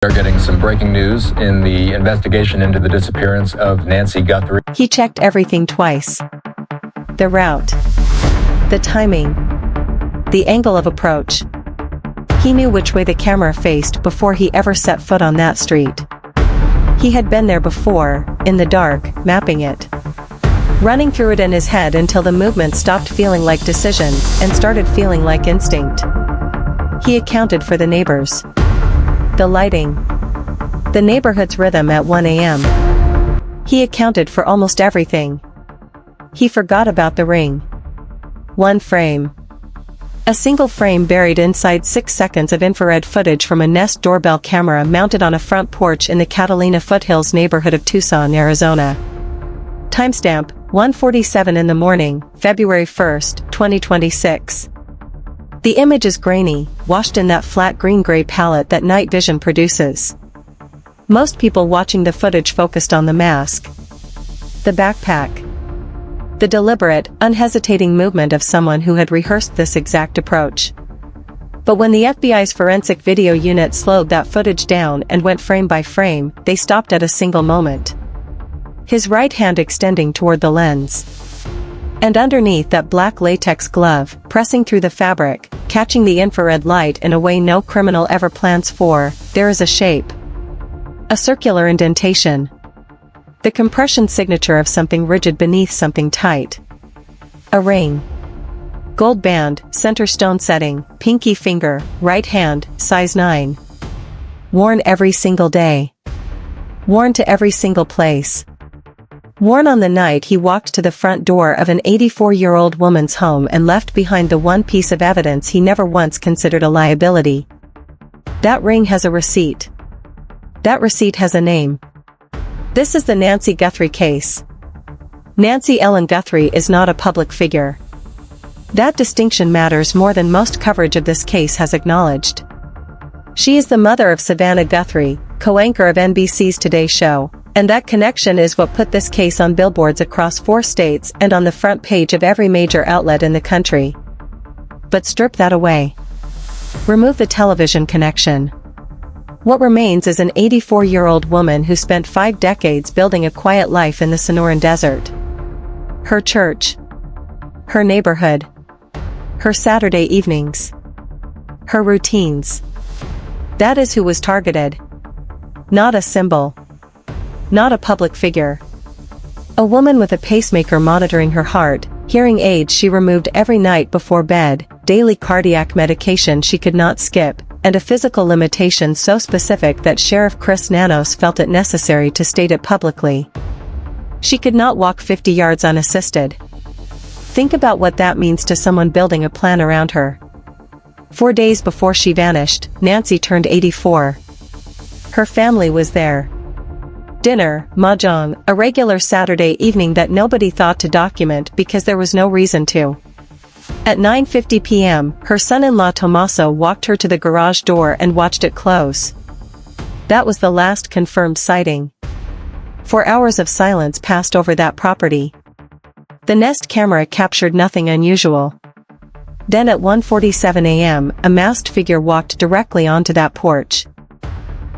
They're getting some breaking news in the investigation into the disappearance of Nancy Guthrie. He checked everything twice. The route. The timing. The angle of approach. He knew which way the camera faced before he ever set foot on that street. He had been there before, in the dark, mapping it. Running through it in his head until the movement stopped feeling like decisions and started feeling like instinct. He accounted for the neighbors. The lighting. The neighborhood's rhythm at 1 a.m. He accounted for almost everything. He forgot about the ring. One frame. A single frame buried inside 6 seconds of infrared footage from a Nest doorbell camera mounted on a front porch in the Catalina Foothills neighborhood of Tucson, Arizona. Timestamp, 1:47 in the morning, February 1st, 2026. The image is grainy, washed in that flat green-gray palette that night vision produces. Most people watching the footage focused on the mask. The backpack. The deliberate, unhesitating movement of someone who had rehearsed this exact approach. But when the FBI's forensic video unit slowed that footage down and went frame by frame, they stopped at a single moment. His right hand extending toward the lens. And underneath that black latex glove, pressing through the fabric, catching the infrared light in a way no criminal ever plans for, there is a shape. A circular indentation. The compression signature of something rigid beneath something tight. A ring. Gold band, center stone setting, pinky finger, right hand, size 9. Worn every single day. Worn to every single place. Worn on the night he walked to the front door of an 84-year-old woman's home and left behind the one piece of evidence he never once considered a liability. That ring has a receipt. That receipt has a name. This is the Nancy Guthrie case. Nancy Ellen Guthrie is not a public figure. That distinction matters more than most coverage of this case has acknowledged. She is the mother of Savannah Guthrie, co-anchor of NBC's Today Show. And that connection is what put this case on billboards across 4 states and on the front page of every major outlet in the country. But strip that away. Remove the television connection. What remains is an 84-year-old woman who spent 5 decades building a quiet life in the Sonoran Desert. Her church. Her neighborhood. Her Saturday evenings. Her routines. That is who was targeted. Not a symbol. Not a public figure. A woman with a pacemaker monitoring her heart, hearing aids she removed every night before bed, daily cardiac medication she could not skip, and a physical limitation so specific that Sheriff Chris Nanos felt it necessary to state it publicly. She could not walk 50 yards unassisted. Think about what that means to someone building a plan around her. 4 days before she vanished, Nancy turned 84. Her family was there. Dinner, mahjong, a regular Saturday evening that nobody thought to document because there was no reason to. At 9:50 p.m., her son-in-law Tomaso walked her to the garage door and watched it close. That was the last confirmed sighting. 4 hours of silence passed over that property. The Nest camera captured nothing unusual. Then at 1:47 a.m., a masked figure walked directly onto that porch.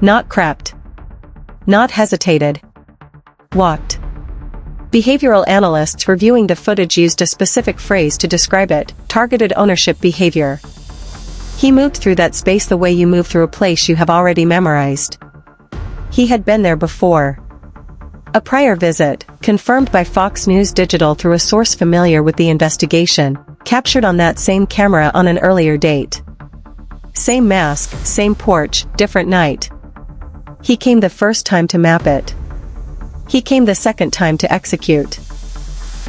Not crept. Not hesitated. Walked. Behavioral analysts reviewing the footage used a specific phrase to describe it: targeted ownership behavior. He moved through that space the way you move through a place you have already memorized. He had been there before. A prior visit, confirmed by Fox News Digital through a source familiar with the investigation, captured on that same camera on an earlier date. Same mask, same porch, different night. He came the first time to map it. He came the second time to execute.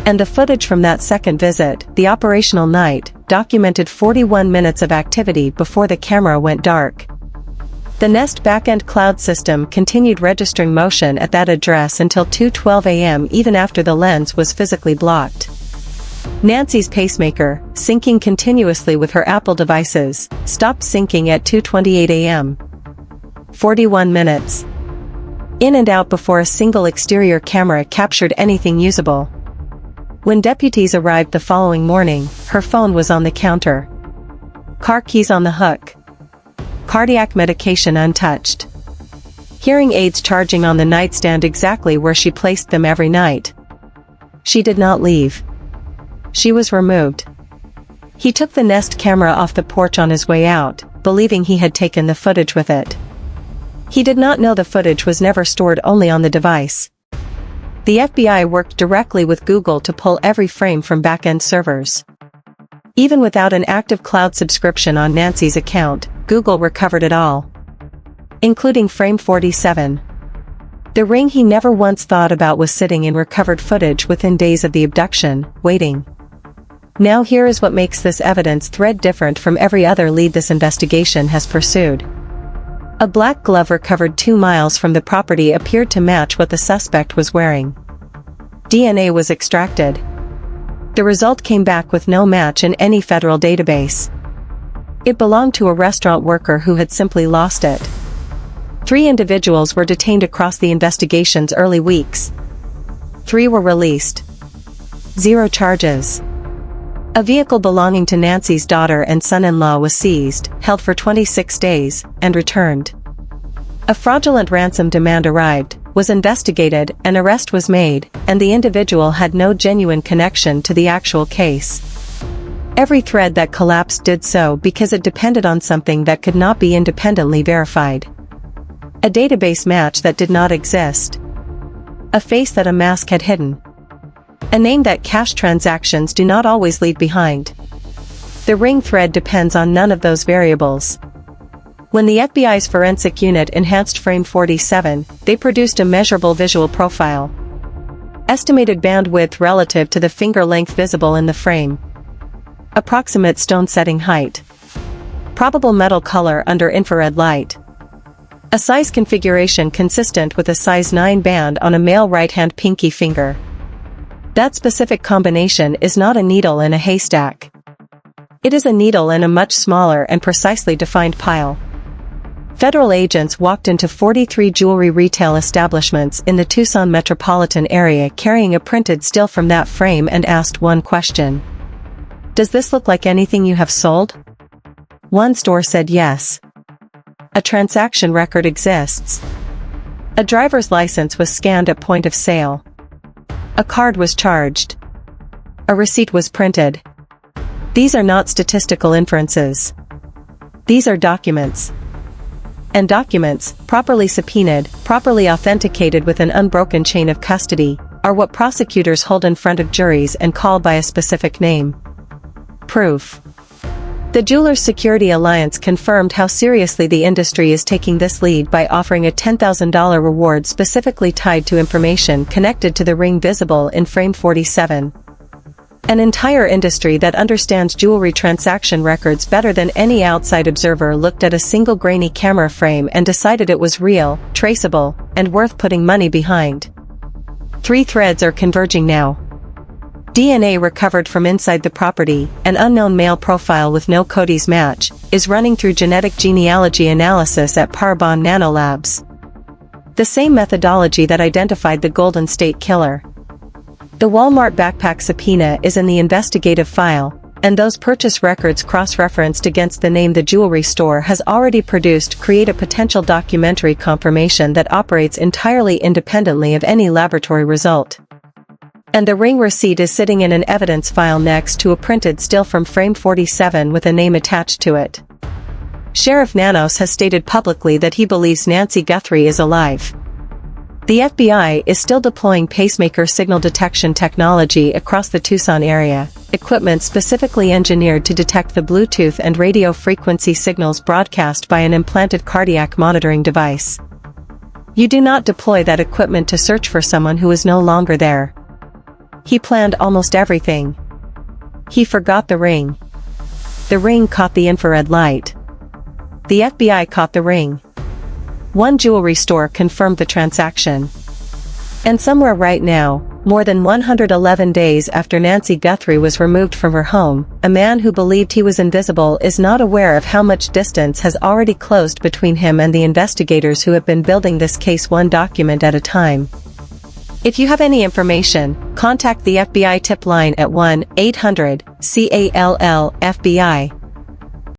And the footage from that second visit, the operational night, documented 41 minutes of activity before the camera went dark. The Nest backend cloud system continued registering motion at that address until 2:12 a.m. even after the lens was physically blocked. Nancy's pacemaker, syncing continuously with her Apple devices, stopped syncing at 2:28 a.m. 41 minutes. In and out before a single exterior camera captured anything usable. When deputies arrived the following morning, her phone was on the counter. Car keys on the hook. Cardiac medication untouched. hearing aids charging on the nightstand exactly where she placed them every night. She did not leave. She was removed. He took the Nest camera off the porch on his way out, believing he had taken the footage with it. He did not know the footage was never stored only on the device. The FBI worked directly with Google to pull every frame from backend servers. Even without an active cloud subscription on Nancy's account, Google recovered it all, including frame 47. The ring he never once thought about was sitting in recovered footage within days of the abduction, waiting. Now here is what makes this evidence thread different from every other lead this investigation has pursued. A black glove recovered 2 miles from the property appeared to match what the suspect was wearing. DNA was extracted. The result came back with no match in any federal database. It belonged to a restaurant worker who had simply lost it. 3 individuals were detained across the investigation's early weeks. 3 were released. 0 charges. A vehicle belonging to Nancy's daughter and son-in-law was seized, held for 26 days, and returned. A fraudulent ransom demand arrived, was investigated, an arrest was made, and the individual had no genuine connection to the actual case. Every thread that collapsed did so because it depended on something that could not be independently verified. A database match that did not exist. A face that a mask had hidden. A name that cash transactions do not always leave behind. The ring thread depends on none of those variables. When the FBI's forensic unit enhanced frame 47, they produced a measurable visual profile. Estimated bandwidth relative to the finger length visible in the frame. Approximate stone setting height. Probable metal color under infrared light. A size configuration consistent with a size 9 band on a male right-hand pinky finger. That specific combination is not a needle in a haystack. It is a needle in a much smaller and precisely defined pile. Federal agents walked into 43 jewelry retail establishments in the Tucson metropolitan area carrying a printed still from that frame and asked one question. "Does this look like anything you have sold?" One store said yes. A transaction record exists. A driver's license was scanned at point of sale. A card was charged. A receipt was printed. These are not statistical inferences. These are documents. And documents, properly subpoenaed, properly authenticated with an unbroken chain of custody, are what prosecutors hold in front of juries and call by a specific name. Proof. The Jewelers Security Alliance confirmed how seriously the industry is taking this lead by offering a $10,000 reward specifically tied to information connected to the ring visible in frame 47. An entire industry that understands jewelry transaction records better than any outside observer looked at a single grainy camera frame and decided it was real, traceable, and worth putting money behind. 3 threads are converging now. DNA recovered from inside the property, an unknown male profile with no Cody's match, is running through genetic genealogy analysis at Parabon Nanolabs. The same methodology that identified the Golden State Killer. The Walmart backpack subpoena is in the investigative file, and those purchase records cross-referenced against the name the jewelry store has already produced create a potential documentary confirmation that operates entirely independently of any laboratory result. And the ring receipt is sitting in an evidence file next to a printed still from frame 47 with a name attached to it. Sheriff Nanos has stated publicly that he believes Nancy Guthrie is alive. The FBI is still deploying pacemaker signal detection technology across the Tucson area, equipment specifically engineered to detect the Bluetooth and radio frequency signals broadcast by an implanted cardiac monitoring device. You do not deploy that equipment to search for someone who is no longer there. He planned almost everything. He forgot the ring. The ring caught the infrared light. The FBI caught the ring. One jewelry store confirmed the transaction. And somewhere right now, more than 111 days after Nancy Guthrie was removed from her home, a man who believed he was invisible is not aware of how much distance has already closed between him and the investigators who have been building this case one document at a time. If you have any information, contact the FBI tip line at 1-800-CALL-FBI.